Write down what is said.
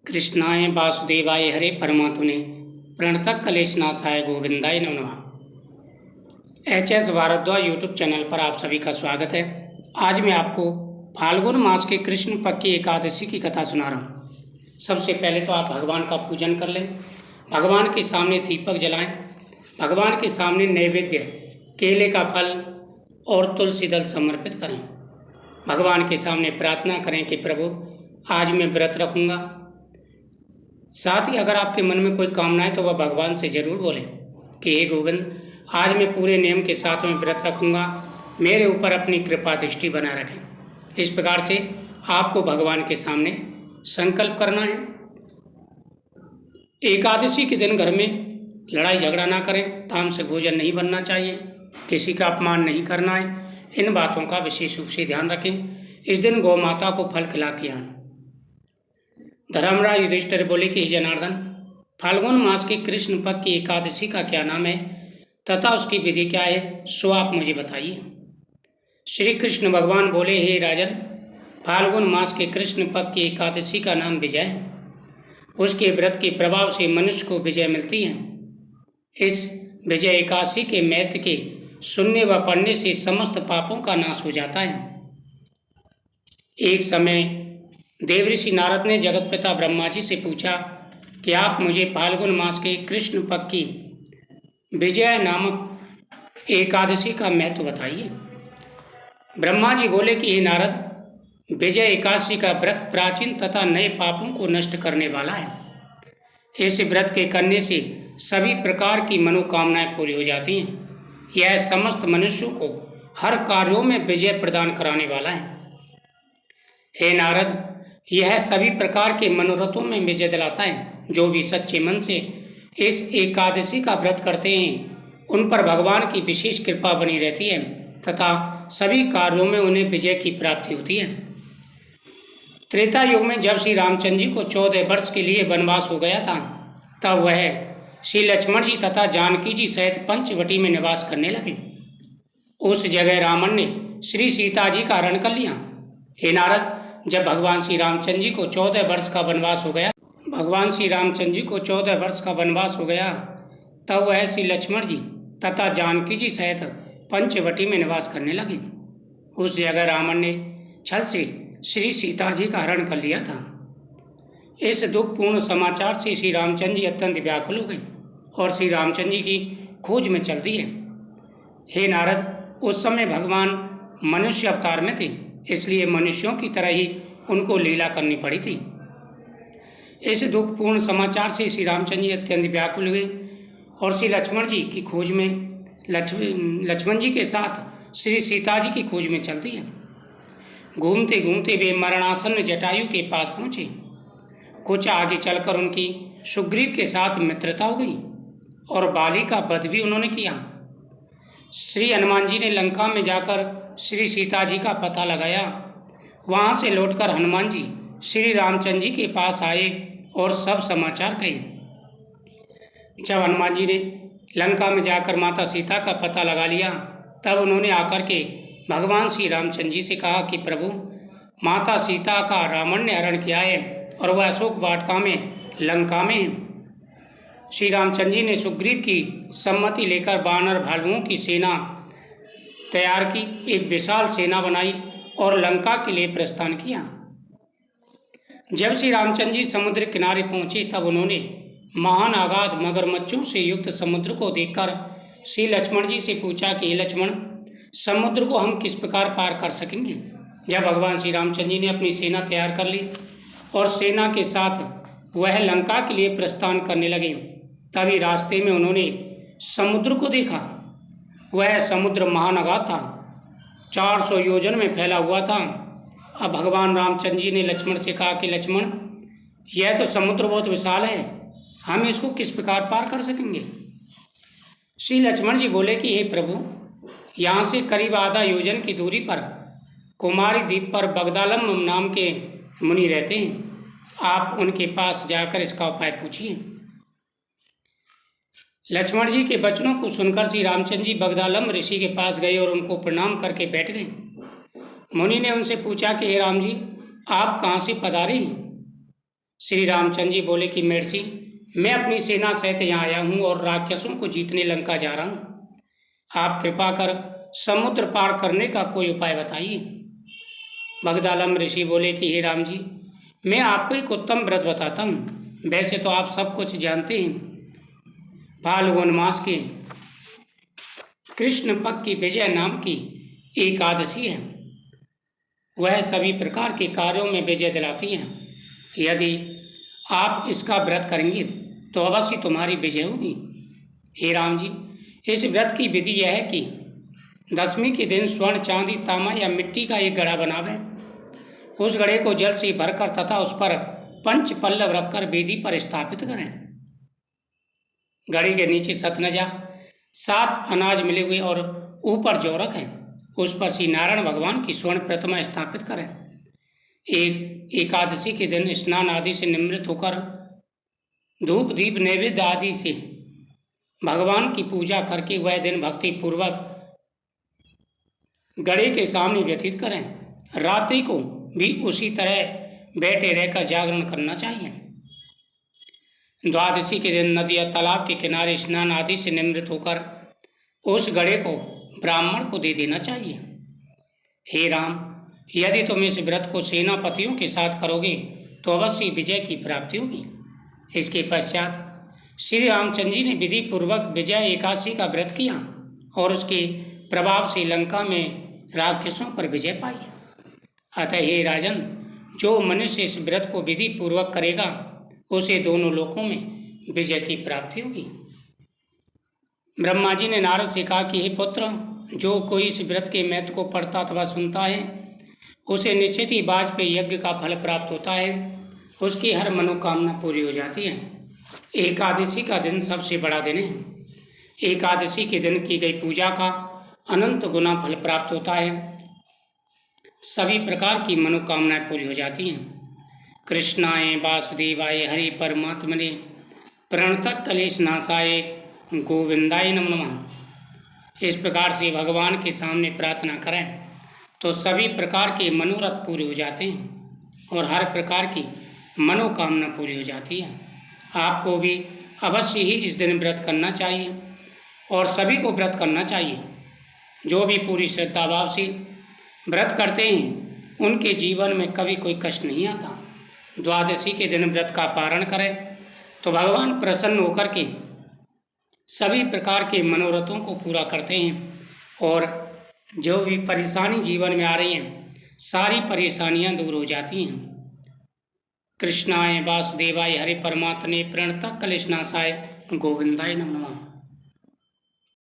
कृष्णाय वासुदेवाय हरे परमात्मने प्रणतः क्लेशनाशाय गोविंदाय नमो नमः। एच.एस. भारद्वाज यूट्यूब चैनल पर आप सभी का स्वागत है। आज मैं आपको फाल्गुन मास के कृष्ण पक्ष की एकादशी की कथा सुना रहा हूँ। सबसे पहले तो आप भगवान का पूजन कर लें, भगवान के सामने दीपक जलाएं, भगवान के सामने नैवेद्य केले का फल और तुलसी दल समर्पित करें। भगवान के सामने प्रार्थना करें कि प्रभु आज मैं व्रत रखूँगा। साथ ही अगर आपके मन में कोई कामना है तो वह भगवान से जरूर बोलें कि हे गोविंद, आज मैं पूरे नियम के साथ में व्रत रखूँगा, मेरे ऊपर अपनी कृपा दृष्टि बनाए रखें। इस प्रकार से आपको भगवान के सामने संकल्प करना है। एकादशी के दिन घर में लड़ाई झगड़ा ना करें, तामसिक भोजन नहीं बनना चाहिए, किसी का अपमान नहीं करना है। इन बातों का विशेष रूप से ध्यान रखें। इस दिन गौ माता को फल खिला के आना। धर्मराज युधिष्ठिर बोले कि जनार्दन, फाल्गुन मास की कृष्ण पक्ष की एकादशी का क्या नाम है तथा उसकी विधि क्या है, सो आप मुझे बताइए। श्री कृष्ण भगवान बोले, हे राजन, फाल्गुन मास के कृष्ण पक्ष की एकादशी का नाम विजय है। उसके व्रत के प्रभाव से मनुष्य को विजय मिलती है। इस विजय एकादशी के महत्व के सुनने व पढ़ने से समस्त पापों का नाश हो जाता है। एक समय देवऋषि नारद ने जगत पिता ब्रह्मा जी से पूछा कि आप मुझे फाल्गुन मास के कृष्ण पक्ष की विजय नामक एकादशी का महत्व बताइए। ब्रह्मा जी बोले कि हे नारद, विजय एकादशी का व्रत प्राचीन तथा नए पापों को नष्ट करने वाला है। इस व्रत के करने से सभी प्रकार की मनोकामनाएं पूरी हो जाती हैं। यह समस्त मनुष्यों को हर कार्यों में विजय प्रदान कराने वाला है। हे नारद, यह सभी प्रकार के मनोरथों में विजय दिलाता है। जो भी सच्चे मन से इस एकादशी का व्रत करते हैं उन पर भगवान की विशेष कृपा बनी रहती है तथा सभी कार्यों में उन्हें विजय की प्राप्ति होती है। त्रेता युग में जब श्री रामचंद्र जी को 14 वर्ष के लिए वनवास हो गया था, तब वह श्री लक्ष्मण जी तथा जानकी जी सहित पंचवटी में निवास करने लगे। उस जगह रावण ने श्री सीता जी का हरण कर लिया। हे नारद, जब भगवान श्री रामचंद्र जी को 14 वर्ष का वनवास हो गया, तब वह श्री लक्ष्मण जी तथा जानकी जी सहित पंचवटी में निवास करने लगे। उस जगह रावण ने छल से श्री सीता जी का हरण कर लिया था। इस दुखपूर्ण समाचार से श्री रामचंद्र जी अत्यंत व्याकुल हो गए और श्री रामचंद्र जी की खोज में चल दिए। हे नारद, उस समय भगवान मनुष्य अवतार में थे, इसलिए मनुष्यों की तरह ही उनको लीला करनी पड़ी थी। इस दुखपूर्ण समाचार से श्री रामचंद्र जी अत्यंत व्याकुल हुए और श्री लक्ष्मण जी की खोज में लक्ष्मण जी के साथ श्री सीता जी की खोज में चल दिए। घूमते घूमते वे मरणासन्न जटायु के पास पहुँचे। कुछ आगे चलकर उनकी सुग्रीव के साथ मित्रता हो गई और बाली का वध भी उन्होंने किया। श्री हनुमान जी ने लंका में जाकर श्री सीता जी का पता लगाया। वहाँ से लौटकर हनुमान जी श्री रामचंद्र जी के पास आए और सब समाचार कहे। जब हनुमान जी ने लंका में जाकर माता सीता का पता लगा लिया, तब उन्होंने आकर के भगवान श्री रामचंद्र जी से कहा कि प्रभु, माता सीता का रावण ने हरण किया है और वह अशोक वाटिका में लंका में है। श्री रामचंद्र जी ने सुग्रीव की सम्मति लेकर वानर भालुओं की सेना तैयार की, एक विशाल सेना बनाई और लंका के लिए प्रस्थान किया। जब श्री रामचंद्र जी समुद्र किनारे पहुंचे, तब उन्होंने महान अगाध मगरमच्छों से युक्त समुद्र को देखकर श्री लक्ष्मण जी से पूछा कि हे लक्ष्मण, समुद्र को हम किस प्रकार पार कर सकेंगे। जब भगवान श्री रामचंद्र जी ने अपनी सेना तैयार कर ली और सेना के साथ वह लंका के लिए प्रस्थान करने लगे, तभी रास्ते में उन्होंने समुद्र को देखा। वह समुद्र महान अगाध था, 400 योजन में फैला हुआ था। अब भगवान रामचंद्र जी ने लक्ष्मण से कहा कि लक्ष्मण, यह तो समुद्र बहुत विशाल है, हम इसको किस प्रकार पार कर सकेंगे। श्री लक्ष्मण जी बोले कि हे प्रभु, यहाँ से करीब आधा योजन की दूरी पर कुमारी द्वीप पर बगदालम नाम के मुनि रहते हैं। आप उनके पास जाकर इसका उपाय पूछिए। लक्ष्मण जी के वचनों को सुनकर श्री रामचंद्र जी बगदालम ऋषि के पास गए और उनको प्रणाम करके बैठ गए। मुनि ने उनसे पूछा कि हे राम जी, आप कहाँ से पधारे हैं। श्री रामचंद्र जी बोले कि महर्षि, मैं अपनी सेना सहित यहाँ आया हूँ और राक्षसों को जीतने लंका जा रहा हूँ। आप कृपा कर समुद्र पार करने का कोई उपाय बताइए। भगदालम ऋषि बोले कि हे राम जी, मैं आपको एक उत्तम व्रत बताता हूँ। वैसे तो आप सब कुछ जानते हैं। फाल्गुन मास के कृष्ण पक्ष की विजय नाम की एकादशी है। वह सभी प्रकार के कार्यों में विजय दिलाती है। यदि आप इसका व्रत करेंगे तो अवश्य तुम्हारी विजय होगी। हे राम जी, इस व्रत की विधि यह है कि दशमी के दिन स्वर्ण, चांदी, तांबा या मिट्टी का एक घड़ा बनावें। उस घड़े को जल से भरकर तथा उस पर पंच पल्लव रखकर वेदी पर स्थापित करें। घड़े के नीचे सतनजा 7 अनाज मिले हुए और ऊपर जौ रखें। उस पर श्री नारायण भगवान की स्वर्ण प्रतिमा स्थापित करें। एकादशी के दिन स्नान आदि से निवृत्त होकर धूप दीप नैवेद्य आदि से भगवान की पूजा करके वह दिन भक्ति पूर्वक घड़े के सामने व्यतीत करें। रात्रि को भी उसी तरह बैठे रहकर जागरण करना चाहिए। द्वादशी के दिन नदी या तालाब के किनारे स्नान आदि से निवृत्त होकर उस घड़े को ब्राह्मण को दे देना चाहिए। हे राम, यदि तुम इस व्रत को सेनापतियों के साथ करोगे तो अवश्य विजय की प्राप्ति होगी। इसके पश्चात श्री रामचंद्र जी ने विधि पूर्वक विजय एकादशी का व्रत किया और उसके प्रभाव से लंका में राक्षसों पर विजय पाई। अतः हे राजन, जो मनुष्य इस व्रत को विधि पूर्वक करेगा उसे दोनों लोकों में विजय की प्राप्ति होगी। ब्रह्मा जी ने नारद से कहा कि हे पुत्र, जो कोई इस व्रत के महत्व को पढ़ता अथवा सुनता है उसे निश्चित ही वाजपेयी यज्ञ का फल प्राप्त होता है। उसकी हर मनोकामना पूरी हो जाती है। एकादशी का दिन सबसे बड़ा दिन है। एकादशी के दिन की गई पूजा का अनंत गुना फल प्राप्त होता है। सभी प्रकार की मनोकामनाएं पूरी हो जाती हैं। कृष्णाय वासुदेवाय हरि परमात्मने प्रणतः कलेश नाशाय गोविंदाय नमो नमः। इस प्रकार से भगवान के सामने प्रार्थना करें तो सभी प्रकार के मनोरथ पूरे हो जाते हैं और हर प्रकार की मनोकामना पूरी हो जाती है। आपको भी अवश्य ही इस दिन व्रत करना चाहिए और सभी को व्रत करना चाहिए। जो भी पूरी श्रद्धा भाव से व्रत करते हैं उनके जीवन में कभी कोई कष्ट नहीं आता। द्वादशी के दिन व्रत का पारण करें तो भगवान प्रसन्न होकर के सभी प्रकार के मनोरथों को पूरा करते हैं और जो भी परेशानी जीवन में आ रही हैं सारी परेशानियां दूर हो जाती हैं। कृष्णाय वासुदेवाय हरि परमात्मने प्रणतः कलेश नाशाय गोविंदाय नमो नमः।